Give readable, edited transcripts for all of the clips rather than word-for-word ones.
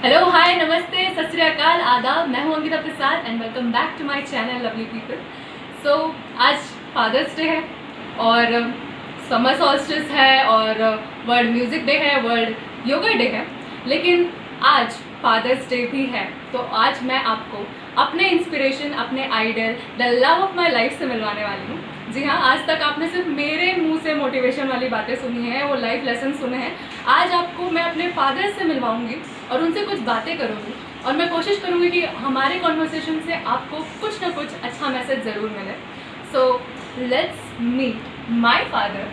Hello, हाय, नमस्ते, सत श्री अकाल, आदाब। मैं हूं Ankita Prasad and welcome back to my channel lovely people. So आज फादर्स डे है और समर सॉल्स्टिस है और वर्ल्ड म्यूज़िक डे है, वर्ल्ड योगा डे है, लेकिन आज फादर्स डे भी है। तो आज मैं आपको अपने इंस्पिरेशन, अपने idol, the love of my life से मिलवाने वाली हूँ। जी हाँ, आज तक आपने सिर्फ मेरे मुंह से मोटिवेशन वाली बातें सुनी हैं, वो लाइफ लेसन सुने हैं। आज आपको मैं अपने फादर से मिलवाऊंगी और उनसे कुछ बातें करूँगी और मैं कोशिश करूँगी कि हमारे कॉन्वर्सेशन से आपको कुछ ना कुछ अच्छा मैसेज ज़रूर मिले। So let's meet my father,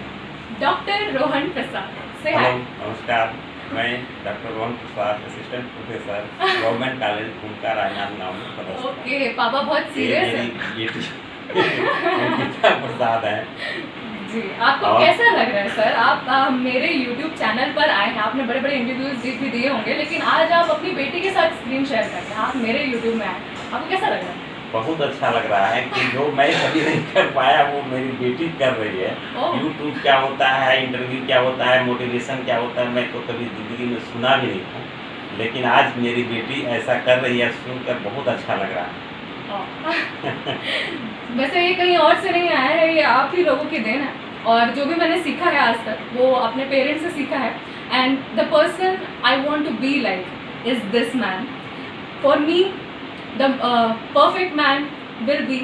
doctor Rohan Prasad. से हाय। नमस्कार, मैं doctor Rohan Prasad, assistant professor, government college भूमका राजनांदगांव में पदस्थ। ओके, पापा बहुत सीरियस है। अंकिता प्रसाद है जी। आपको कैसा लग रहा है सर? आप मेरे YouTube चैनल पर आए हैं, आपने बड़े बड़े इंटरव्यूज भी दिए होंगे, लेकिन आज आप अपनी बेटी के साथ स्क्रीन शेयर कर रहे हैं, आप मेरे YouTube में आए, आपको कैसा लग रहा है? बहुत अच्छा लग रहा है कि जो मैं कभी नहीं कर पाया वो मेरी बेटी कर रही है। YouTube क्या होता है, इंटरव्यू क्या होता है, मोटिवेशन क्या होता है, मैं तो कभी ज़िंदगी में सुना भी नहीं था, लेकिन आज मेरी बेटी ऐसा कर रही है, सुनकर बहुत अच्छा लग रहा है। वैसे ये कहीं और से नहीं आया है, ये आप ही लोगों की देन है और जो भी मैंने सीखा है आज तक वो अपने पेरेंट्स से सीखा है। And the person I want to be like is this man. For me the perfect man will be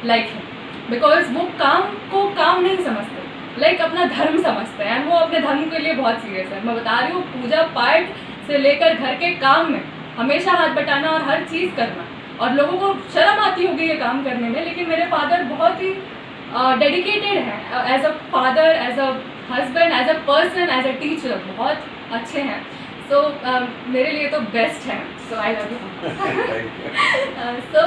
like him, because वो काम को काम नहीं समझते, लाइक अपना धर्म समझते हैं। वो अपने धर्म के लिए बहुत सीरियस है। मैं बता रही हूँ, पूजा पाठ से लेकर घर के काम में हमेशा हाथ बटाना और हर चीज़ करना, और लोगों को शर्म आती होगी ये काम करने में, लेकिन मेरे फादर बहुत ही डेडिकेटेड हैं as a father, as a husband, as a person, as a teacher, बहुत अच्छे हैं। सो मेरे लिए तो बेस्ट है। सो आई लव यू। सो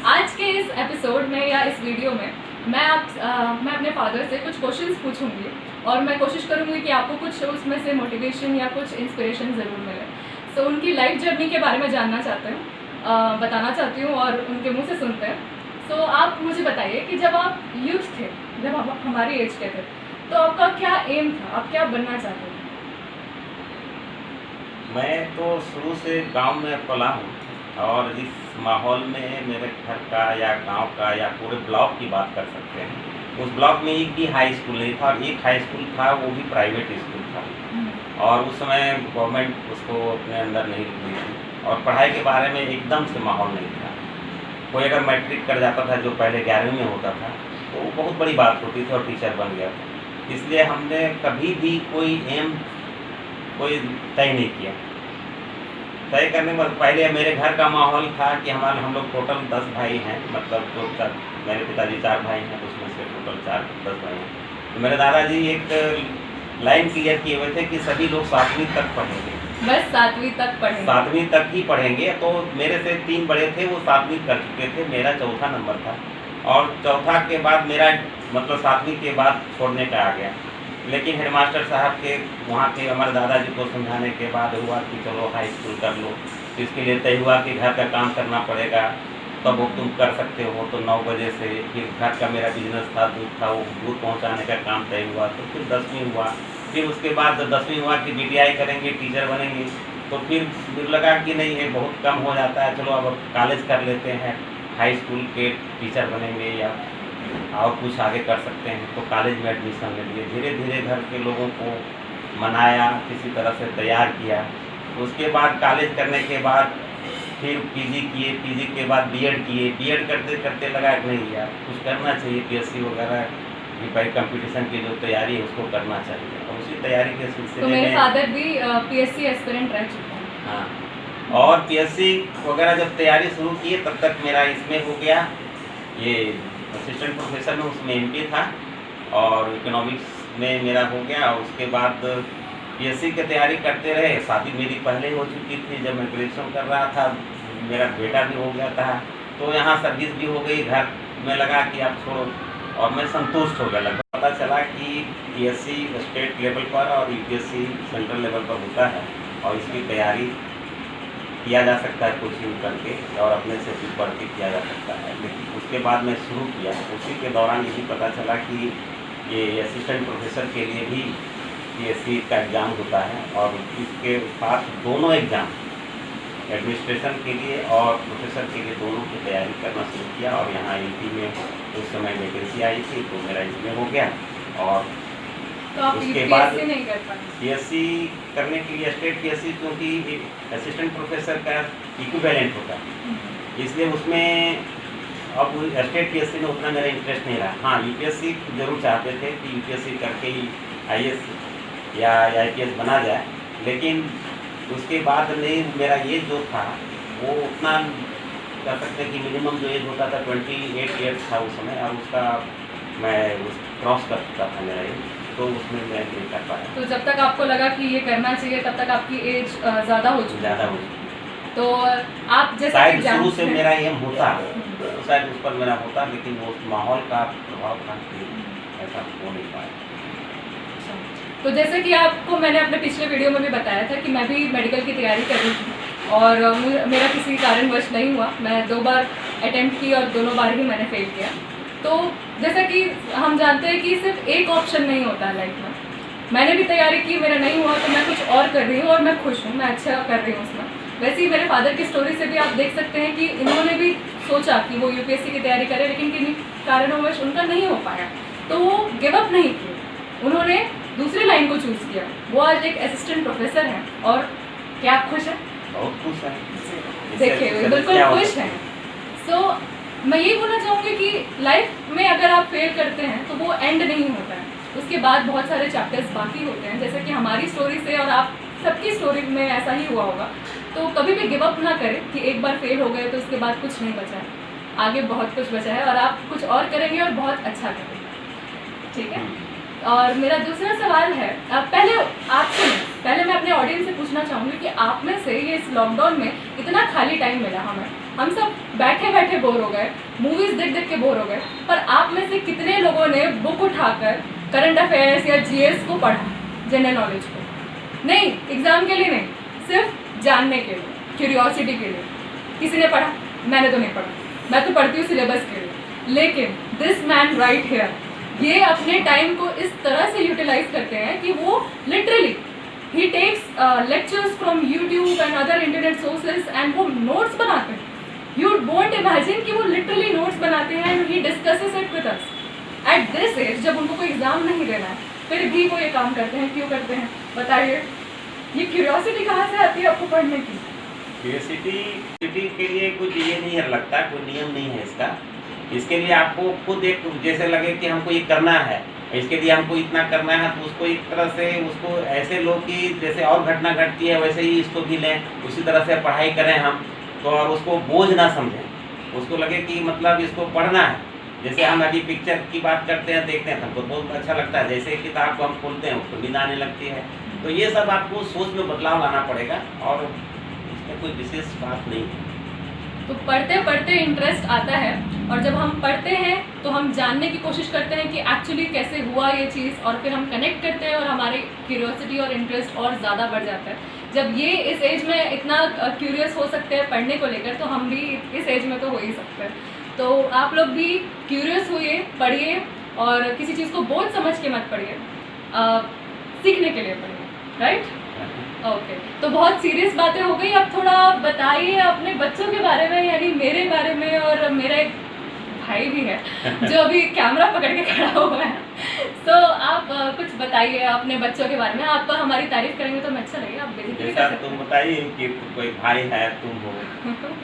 आज के इस एपिसोड में या इस वीडियो में मैं अपने फादर से कुछ क्वेश्चंस पूछूंगी और मैं कोशिश करूंगी कि आपको कुछ उसमें से मोटिवेशन या कुछ इंस्पिरेशन ज़रूर मिले। सो उनकी लाइफ जर्नी के बारे में जानना चाहते हैं, बताना चाहती हूँ और उनके मुंह से सुनते हैं। सो आप मुझे बताइए कि जब आप यूथ थे, जब आप हमारी एज के थे, तो आपका क्या एम था, आप क्या बनना चाहते थे? मैं तो शुरू से गांव में पला हूँ और इस माहौल में मेरे घर का या गांव का या पूरे ब्लॉक की बात कर सकते हैं। उस ब्लॉक में एक भी हाई स्कूल नहीं था और एक हाई स्कूल था, वो भी प्राइवेट स्कूल था और उस समय गवर्नमेंट उसको अपने अंदर नहीं ली थी और पढ़ाई के बारे में एकदम से माहौल नहीं था। कोई अगर मैट्रिक कर जाता था, जो पहले 11वीं में होता था, तो बहुत बड़ी बात होती थी और टीचर बन गया था। इसलिए हमने कभी भी कोई एम तय नहीं किया। तय करने के बाद पहले मेरे घर का माहौल था कि हम लोग टोटल 10 भाई हैं, मतलब तो मेरे पिताजी 4 भाई हैं, उसमें से टोटल 10 भाई हैं। तो मेरे दादाजी एक लाइन क्लियर किए हुए थे कि सभी लोग 7वीं तक पढ़ेंगे, बस 7वीं तक पढ़ेंगे, 7वीं तक ही पढ़ेंगे। तो मेरे से 3 बड़े थे, वो 7वीं कर चुके थे, मेरा चौथा नंबर था और चौथा के बाद मेरा मतलब 7वीं के बाद छोड़ने का आ गया। लेकिन हेडमास्टर साहब के वहाँ के हमारे दादाजी को समझाने के बाद हुआ कि चलो हाई स्कूल कर लो। तो इसके लिए तय हुआ कि घर का काम करना पड़ेगा, तब वो तुम कर सकते हो। तो 9 बजे से फिर घर का मेरा बिजनेस था, दूध था, वो दूध पहुँचाने का काम तय हुआ। तो फिर 10वीं हुआ, फिर उसके बाद 10वीं हुआ कि BTI करेंगे, टीचर बनेंगे। तो फिर लगा कि नहीं, ये बहुत कम हो जाता है, चलो अब कॉलेज कर लेते हैं, हाई स्कूल के टीचर बनेंगे या और कुछ आगे कर सकते हैं। तो कॉलेज में एडमिशन ले लिए, धीरे धीरे घर के लोगों को मनाया, किसी तरह से तैयार किया। उसके बाद कॉलेज करने के बाद फिर PG किए, PG के बाद BEd किए। BEd करते करते लगा कि नहीं यार, कुछ करना चाहिए, PSC वगैरह की भाई कंपटीशन की जो तैयारी है उसको करना चाहिए। और उसी तैयारी के सिलसिले में मेरे फादर भी PSC एस्पिरेंट रह चुके हैं। हाँ, और PSC वगैरह जब तैयारी शुरू की तब तक मेरा इसमें हो गया, ये असिस्टेंट प्रोफेसर में, उसमें MP था और इकोनॉमिक्स में मेरा हो गया। और उसके बाद PSC की तैयारी करते रहे। शादी मेरी पहले हो चुकी थी, जब मैं ग्रेजुएशन कर रहा था मेरा बेटा भी हो गया था, तो यहाँ सर्विस भी हो गई, घर में लगा कि आप छोड़ो, और मैं संतुष्ट हो गया। लगभग पता चला कि PSC स्टेट लेवल पर और UPSC सेंट्रल लेवल पर होता है और इसकी तैयारी किया जा सकता है कोचिंग करके और अपने से भी पढ़ के किया जा सकता है। लेकिन उसके बाद मैं शुरू किया, उसी के दौरान यही पता चला कि ये असिस्टेंट प्रोफेसर के लिए भी PSC का एग्ज़ाम होता है और इसके साथ दोनों एग्ज़ाम एडमिनिस्ट्रेशन के लिए और प्रोफेसर के लिए दोनों की तैयारी करना शुरू किया। और यहाँ यूपी में उस समय वैकेंसी आई थी तो मेरा इसमें हो गया। और तो आप उसके बाद यूपीएससी नहीं कर पाए? पीएससी करने के लिए स्टेट पीएससी क्योंकि असिस्टेंट प्रोफेसर का इक्विवेलेंट होता है, इसलिए उसमें अब स्टेट पीएससी में उतना मेरा इंटरेस्ट नहीं रहा। हाँ, यूपीएससी जरूर चाहते थे कि यूपीएससी करके ही आईएएस या आईपीएस बना जाए, लेकिन उसके बाद नहीं, मेरा एज जो था वो उतना कह सकते हैं कि मिनिमम जो एज होता था 28 ईयर्स था उस समय, और उसका मैं उस क्रॉस कर चुका था मेरा एज, तो उसमें मैं नहीं कर पाया। तो जब तक आपको लगा कि ये करना चाहिए तब तक आपकी एज ज़्यादा हो चुकी ज़्यादा हो चुकी। तो आप जैसे शायद कि शुरू से जानते मेरा एम होता तो शायद उस पर मेरा होता, लेकिन वो माहौल का प्रभाव था कि ऐसा हो नहीं पाया। तो जैसे कि आपको मैंने अपने पिछले वीडियो में भी बताया था कि मैं भी मेडिकल की तैयारी कर रही थी और मेरा किसी कारणवश नहीं हुआ। मैं 2 बार अटेम्प्ट की और दोनों बार ही मैंने फेल किया। तो जैसा कि हम जानते हैं कि सिर्फ एक ऑप्शन नहीं होता है लाइफ में। मैंने भी तैयारी की, मेरा नहीं हुआ तो मैं कुछ और कर रही हूँ और मैं खुश हूँ, मैं अच्छा कर रही हूँ उसमें। वैसे ही मेरे फादर की स्टोरी से भी आप देख सकते हैं कि इन्होंने भी सोचा कि वो यूपीएससी की तैयारी करें, लेकिन किन्हीं कारणवश उनका नहीं हो पाया, तो वो गिव अप नहीं किए, उन्होंने दूसरी लाइन को चूज़ किया। वो आज एक असिस्टेंट प्रोफेसर हैं। और क्या आप खुश हैं? बहुत खुश है, देखिए बिल्कुल खुश हैं। सो मैं यही बोलना चाहूँगी कि लाइफ में अगर आप फेल करते हैं तो वो एंड नहीं होता है, उसके बाद बहुत सारे चैप्टर्स बाकी होते हैं। जैसे कि हमारी स्टोरी से और आप सबकी स्टोरी में ऐसा ही हुआ होगा। तो कभी भी गिव अप ना करें कि एक बार फेल हो गए तो उसके बाद कुछ नहीं बचा है, आगे बहुत कुछ बचा है और आप कुछ और करेंगे और बहुत अच्छा करेंगे, ठीक है। और मेरा दूसरा सवाल है, पहले मैं अपने ऑडियंस से पूछना चाहूँगी कि आप में से ये इस लॉकडाउन में इतना खाली टाइम मिला हमें, हम सब बैठे बैठे बोर हो गए, मूवीज़ देख देख के बोर हो गए, पर आप में से कितने लोगों ने बुक उठाकर करंट अफेयर्स या जीएस को पढ़ा, जनरल नॉलेज को? नहीं, एग्ज़ाम के लिए नहीं, सिर्फ जानने के लिए, क्यूरियोसिटी के लिए। किसी ने पढ़ा? मैंने तो नहीं पढ़ा, मैं तो पढ़ती हूँ सिलेबस के लिए। लेकिन दिस मैन राइट हियर, ये अपने टाइम को इस तरह से यूटिलाइज करते हैं कि वो literally he takes lectures from YouTube and other internet sources and वो नोट्स बनाते हैं। यू वॉन्ट इमेजिन कि वो लिटरली नोट्स बनाते हैं and he discusses it with us at this age, जब उनको कोई एग्जाम नहीं देना है, फिर भी वो ये काम करते हैं। क्यों करते हैं बताइए? ये क्यूरियोसिटी कहाँ से आती है आपको पढ़ने की? क्यूरियोसिटी के लिए कुछ ये नहीं है, लगता कोई नियम नहीं है इसका। इसके लिए आपको खुद एक जैसे लगे कि हमको ये करना है, इसके लिए हमको इतना करना है, तो उसको एक तरह से उसको ऐसे लो कि जैसे और घटना घटती है वैसे ही इसको भी लें, उसी तरह से पढ़ाई करें हम तो, और उसको बोझ ना समझें, उसको लगे कि मतलब इसको पढ़ना है। जैसे हम अभी पिक्चर की बात करते हैं, देखते हैं, हमको बहुत अच्छा लगता है, जैसे किताब को हम खोलते हैं उसको नींद आने लगती है। तो ये सब आपको सोच में बदलाव लाना पड़ेगा और इसमें कोई विशेष बात नहीं है। तो पढ़ते पढ़ते इंटरेस्ट आता है और जब हम पढ़ते हैं तो हम जानने की कोशिश करते हैं कि एक्चुअली कैसे हुआ ये चीज़, और फिर हम कनेक्ट करते हैं और हमारी क्यूरियोसिटी और इंटरेस्ट और ज़्यादा बढ़ जाता है। जब ये इस एज में इतना क्यूरियस हो सकते हैं पढ़ने को लेकर, तो हम भी इस एज में तो हो ही सकते हैं। तो आप लोग भी क्यूरियस होइए, पढ़िए और किसी चीज़ को बोझ समझ के मत पढ़िए, सीखने के लिए पढ़िए, राइट? ओके, तो बहुत सीरियस बातें हो गई। अब थोड़ा बताइए अपने बच्चों के बारे में, यानी मेरे बारे में, और मेरा एक भाई भी है जो अभी कैमरा पकड़ के खड़ा हुआ है। तो आप कुछ बताइए अपने बच्चों के बारे में। आप हमारी तारीफ करेंगे तो हमें अच्छा लगेगा। आप बेइज्जती जैसा तुम बताइए कि कोई भाई है, तुम हो,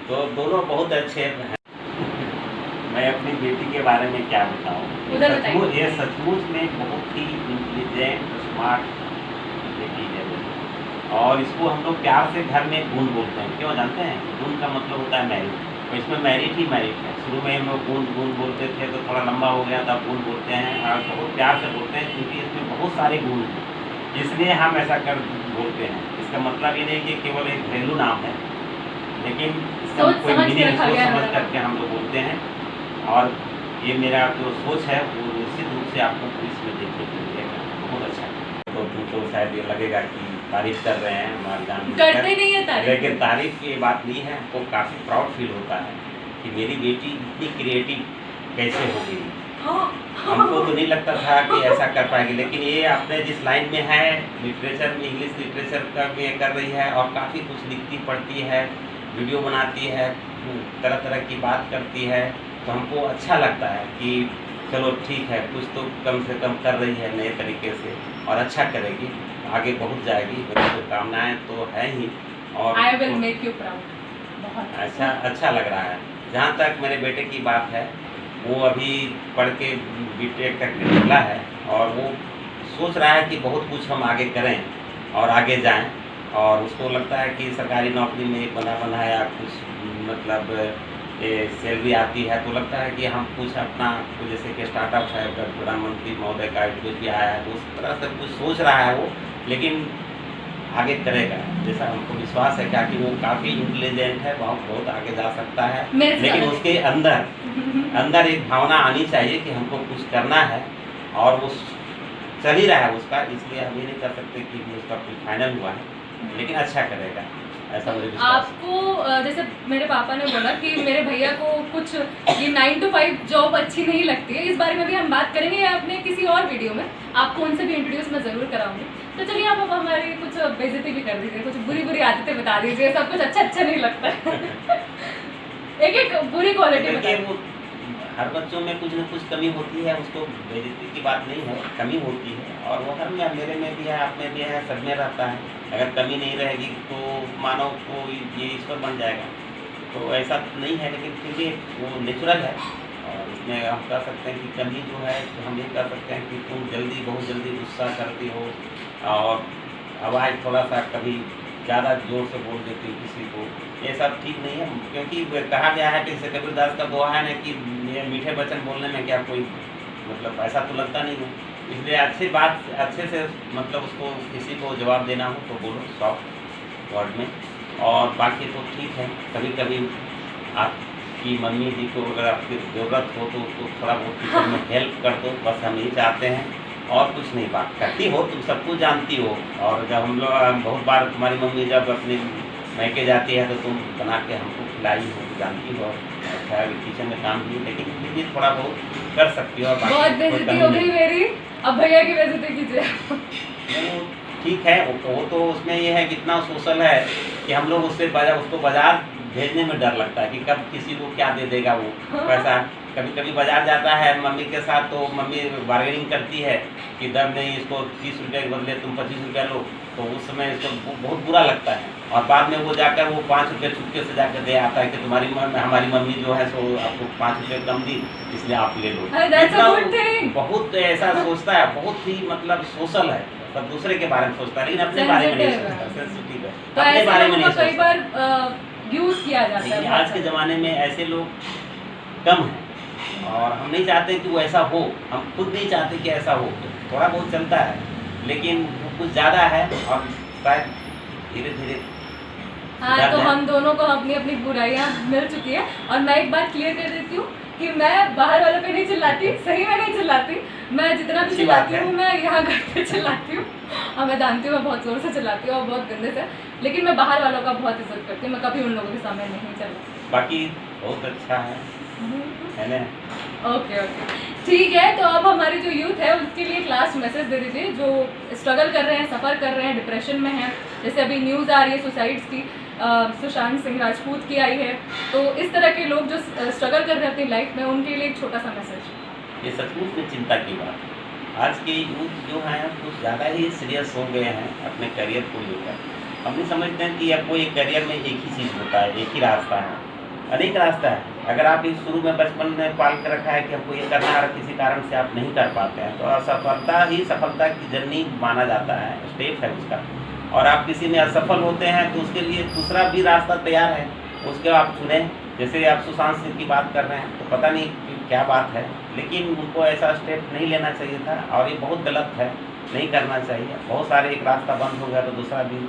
तो दोनों बहुत अच्छे हैं। मैं अपनी बेटी के बारे में क्या बताऊँ? ये सचमुच में बहुत ही इंटेलिजेंट, स्मार्ट बेटी है और इसको हम लोग प्यार से घर में गुण बोलते हैं। क्यों जानते हैं? गुण का मतलब होता है मैरिट, तो इसमें मैरिट ही मैरिट है। शुरू में हम लोग गुण गुण बोलते थे तो थोड़ा लंबा हो गया तब गुण बोलते हैं, और बहुत प्यार से बोलते हैं क्योंकि इसमें बहुत सारे गुण हैं, इसलिए हम ऐसा कर बोलते हैं। इसका मतलब ये नहीं कि केवल एक घरेलू नाम है, लेकिन इसका कोई मीनिंग सोच समझ करके हम लोग बोलते हैं। और ये मेरा जो सोच है वो निश्चित रूप से आपको इसमें देखने को मिलेगा, बहुत अच्छा है। तो तुमको शायद ये लगेगा कि तारीफ कर रहे हैं, हमारे जान करते नहीं है तारीफ, लेकिन तारीफ की बात नहीं है। हमको काफ़ी प्राउड फील होता है कि मेरी बेटी इतनी क्रिएटिव कैसे हो गई। हमको तो नहीं लगता था कि ऐसा कर पाएगी, लेकिन ये अपने जिस लाइन में है, लिटरेचर में, इंग्लिश लिटरेचर का भी कर रही है और काफ़ी कुछ लिखती पढ़ती है वीडियो बनाती है, तरह तरह की बात करती है, तो हमको अच्छा लगता है कि चलो ठीक है, कुछ तो कम से कम कर रही है नए तरीके से और अच्छा करेगी, आगे बहुत जाएगी। मेरी शुभकामनाएँ तो है ही। और I will make you proud. बहुत अच्छा लग रहा है। जहाँ तक मेरे बेटे की बात है, वो अभी पढ़ के बीटेक करके निकला है और वो सोच रहा है कि बहुत कुछ हम आगे करें और आगे जाएं, और उसको लगता है कि सरकारी नौकरी में एक बना बनाया कुछ मतलब सैलरी आती है, तो लगता है कि हम कुछ अपना जैसे कि स्टार्टअप है, प्रधानमंत्री महोदय का कुछ भी आया है, तो उस तरह से कुछ सोच रहा है वो, लेकिन आगे करेगा जैसा हमको विश्वास है, क्या कि वो काफ़ी इंटेलिजेंट है, बहुत आगे जा सकता है। लेकिन उसके अंदर एक भावना आनी चाहिए कि हमको कुछ करना है, और वो चल ही रहा है उसका, इसलिए हम ये नहीं कर सकते कि उसका कुछ फाइनल हुआ है, लेकिन अच्छा करेगा, ऐसा मुझे विश्वास है। आपको जैसे मेरे पापा ने बोला कि मेरे भैया को कुछ ये 9 to 5 जॉब अच्छी नहीं लगती है, इस बारे में भी हम बात करेंगे अपने किसी और वीडियो में, आपको उनसे भी इंट्रोड्यूस मैं ज़रूर कराऊंगी। तो चलिए आप अब हमारी कुछ बेइज्जती भी कर दीजिए, कुछ बुरी बुरी आदतें बता दीजिए, सब कुछ अच्छा नहीं लगता है। एक बुरी क्वालिटी बताइए। हर बच्चों में कुछ न कुछ कमी होती है, उसको बेइज्जती की बात नहीं है, कमी होती है, और वो हर में, मेरे में भी है, आप में भी है, सब में रहता है। अगर कमी नहीं रहेगी तो मानव को ये ईश्वर बन जाएगा, तो ऐसा नहीं है, लेकिन फिर भी वो नेचुरल है। और इसमें हम कह सकते हैं कि कमी जो है, तो हम ये कह सकते हैं कि तुम बहुत जल्दी गुस्सा करती हो, और आवाज़ थोड़ा सा कभी ज़्यादा जोर से बोल देती हो किसी को, ये सब ठीक नहीं है। क्योंकि कहा गया है कि जैसे कबीरदास का दोहा है ना कि ये मीठे वचन बोलने में क्या कोई मतलब ऐसा तो लगता नहीं है, इसलिए अच्छे से मतलब उसको किसी को जवाब देना हो तो बोलो सॉफ्ट वर्ड में, और बाकी तो ठीक है। कभी कभी आपकी मम्मी जी को अगर आपकी ज़रूरत हो तो उसको थोड़ा बहुत किचन में हेल्प कर दो, बस हम यही चाहते हैं, और कुछ नहीं। बात करती हो, तुम सब कुछ जानती हो, और जब हम लोग बहुत बार तुम्हारी मम्मी जब अपनी मैके जाती है तो तुम बना के हमको खिलाई हो, जानती हो, अच्छा किचन में काम की, लेकिन फिर भी थोड़ा बहुत कर सकती हो। बहुत बेइज्जती हो गई मेरी, अब भैया की बेइज्जती कीजिए। ठीक है, वो तो उसमें ये है कि इतना सोशल है कि हम लोग उसको बाजार भेजने में डर लगता है कि कब किसी को क्या दे देगा वो पैसा। कभी कभी बाजार जाता है मम्मी के साथ, तो मम्मी बार्गेनिंग करती है कि दर नहीं, इसको 30 रुपये के बदले तुम 25 रुपया लो, तो उस समय इसको बहुत बुरा लगता है, और बाद में वो जाकर वो 5 रुपये चुपके से जाकर दे आता है कि हमारी मम्मी जो है सो आपको 5 रुपये कम दी, इसलिए आप ले लो। बहुत ऐसा सोचता है, बहुत ही मतलब सोशल है, सब दूसरे के बारे में सोचता है, लेकिन अपने बारे में नहीं सोचता, सेंसिटिव है, अपने बारे में नहीं सोचता। कई बार यूज किया जाता है। आज के ज़माने में ऐसे लोग कम हैं, और हम नहीं चाहते कि वो ऐसा हो, हम खुद नहीं चाहते कि ऐसा हो। थोड़ा बहुत चलता है, लेकिन वो कुछ ज़्यादा है, और शायद धीरे धीरे। हाँ, तो हम दोनों को अपनी अपनी बुराइयाँ मिल चुकी है, और मैं एक बात क्लियर कर देती हूँ कि मैं बाहर वालों पे नहीं चिल्लाती, सही में नहीं चिल्लाती, मैं जितना भी चिल्लाती हूँ मैं यहाँ घर पे चिल्लाती हूँ, और मैं जानती हूँ मैं बहुत ज़ोर से चिल्लाती हूँ और बहुत गंदे से, लेकिन मैं बाहर वालों का बहुत इज्जत करती हूँ, मैं कभी उन लोगों के सामने नहीं चलती। बाकी बहुत अच्छा है ना? ओके, ठीक है। तो अब हमारी जो यूथ है उसके लिए एक लास्ट मैसेज दे दीजिए, जो स्ट्रगल कर रहे हैं, सफ़र कर रहे हैं, डिप्रेशन में हैं, जैसे अभी न्यूज़ आ रही है सुसाइड्स की, सुशांत सिंह राजपूत की आई है, तो इस तरह के लोग जो स्ट्रगल कर रहे हैं अपनी लाइफ में, उनके लिए एक छोटा सा मैसेज। ये सचमुच में चिंता की बात है। आज के यूथ जो हैं कुछ ज़्यादा ही सीरियस हो गए हैं अपने करियर को लेकर। हम नहीं समझते हैं कि अब कोई करियर में एक ही चीज़ होता है, एक ही रास्ता है, अनेक रास्ता है। अगर आप इस शुरू में बचपन में पाल कर रखा है कि हमको ये करना है, किसी कारण से आप नहीं कर पाते हैं, तो असफलता ही सफलता की जर्नी माना जाता है, स्टेप है उसका। और आप किसी में असफल होते हैं तो उसके लिए दूसरा भी रास्ता तैयार है, उसके आप चुनें। जैसे आप सुशांत सिंह की बात कर रहे हैं, तो पता नहीं क्या बात है, लेकिन उनको ऐसा स्टेप नहीं लेना चाहिए था, और ये बहुत गलत है, नहीं करना चाहिए। बहुत सारे, एक रास्ता बंद हो गया तो दूसरा भी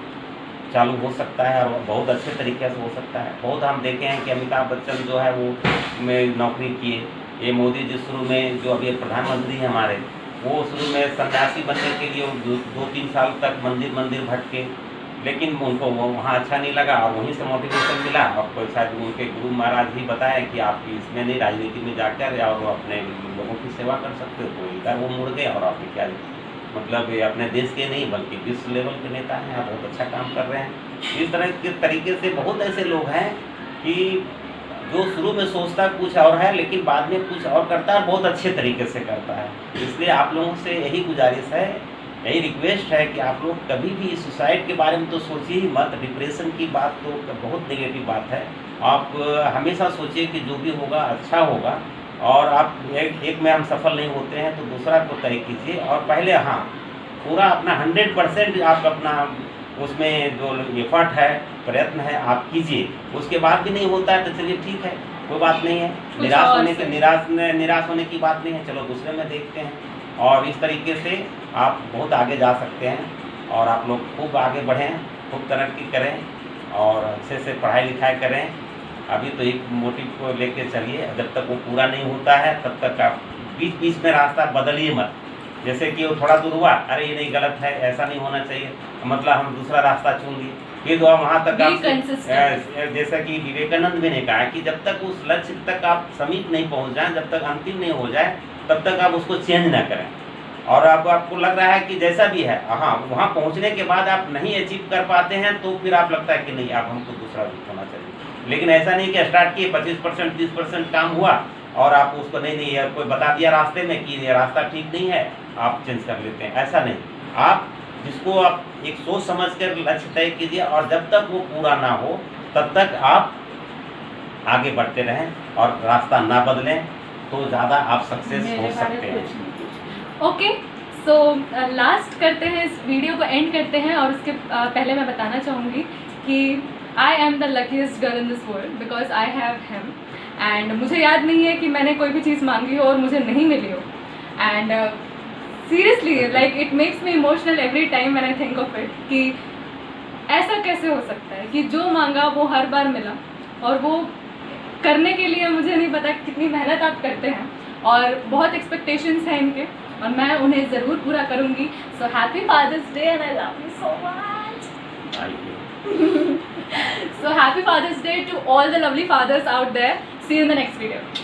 चालू हो सकता है, और बहुत अच्छे तरीके से हो सकता है। बहुत हम देखे हैं कि अमिताभ बच्चन जो है वो में नौकरी किए, ये मोदी जी शुरू में जो अभी प्रधानमंत्री हैं हमारे, वो शुरू में सन्यासी बनने के लिए 2-3 साल तक मंदिर भटके, लेकिन उनको वो वहाँ अच्छा नहीं लगा, और वहीं से मोटिवेशन मिला। और शायद उनके गुरु महाराज ही बताया कि आप इसमें नहीं, राजनीति में जाकर और अपने लोगों की सेवा कर सकते हो, तो इधर वो मुड़ गए और आप क्या मतलब ये अपने देश के नहीं बल्कि विश्व लेवल के नेता हैं, आप बहुत अच्छा काम कर रहे हैं। इस तरह के तरीके से बहुत ऐसे लोग हैं कि जो शुरू में सोचता कुछ और है लेकिन बाद में कुछ और करता है, बहुत अच्छे तरीके से करता है। इसलिए आप लोगों से यही गुजारिश है, यही रिक्वेस्ट है कि आप लोग कभी भी सुसाइड के बारे में तो सोचिए ही मत। डिप्रेशन की बात तो बहुत नेगेटिव बात है। आप हमेशा सोचिए कि जो भी होगा अच्छा होगा, और आप एक में हम सफल नहीं होते हैं तो दूसरा को तय कीजिए, और पहले हाँ पूरा अपना 100% आप अपना उसमें जो एफर्ट है, प्रयत्न है आप कीजिए। उसके बाद भी नहीं होता है तो चलिए ठीक है, कोई बात नहीं है, निराश होने की बात नहीं है, चलो दूसरे में देखते हैं। और इस तरीके से आप बहुत आगे जा सकते हैं, और आप लोग खूब आगे बढ़ें, खूब तरक्की करें और अच्छे से पढ़ाई लिखाई करें। अभी तो एक मोटिव को लेके चलिए, जब तक वो पूरा नहीं होता है तब तक आप बीच बीच में रास्ता बदलिए मत। जैसे कि वो थोड़ा दूर हुआ, अरे ये नहीं, गलत है, ऐसा नहीं होना चाहिए, मतलब हम दूसरा रास्ता चुन लिए, फिर तो वहाँ तक आप जैसा कि विवेकानंद भी ने कहा कि जब तक उस लक्ष्य तक आप समीप नहीं पहुँच जाए, जब तक अंतिम नहीं हो जाए, तब तक आप उसको चेंज ना करें। और अब आपको लग रहा है कि जैसा भी है, हाँ वहाँ पहुँचने के बाद आप नहीं अचीव कर पाते हैं तो फिर आप लगता है कि नहीं, आप हमको दूसरा रूट होना चाहिए। लेकिन ऐसा नहीं कि स्टार्ट किए 25% 30% काम हुआ और आप उसको नहीं है, कोई बता दिया रास्ते में कि ये रास्ता ठीक नहीं है, आप चेंज कर लेते हैं, ऐसा नहीं। आप जिसको आप एक सोच समझ कर लक्ष्य तय कीजिए, और जब तक वो पूरा ना हो तब तक आप आगे बढ़ते रहें और रास्ता ना बदलें, तो ज़्यादा आप सक्सेस हो सकते हैं। ओके, सो लास्ट करते हैं, इस वीडियो को एंड करते हैं, और उसके पहले मैं बताना चाहूँगी कि I am the luckiest girl in this world because I have him. And मुझे याद नहीं है कि मैंने कोई भी चीज़ मांगी हो और मुझे नहीं मिली हो। And seriously like it makes me emotional every time when I think of it, कि ऐसा कैसे हो सकता है कि जो मांगा वो हर बार मिला। और वो करने के लिए मुझे नहीं पता कितनी मेहनत आप करते हैं, और बहुत एक्सपेक्टेशंस हैं इनके, और मैं उन्हें ज़रूर पूरा करूँगी। So happy Father's Day and I love you so much. So happy Father's Day to all the lovely fathers out there. See you in the next video.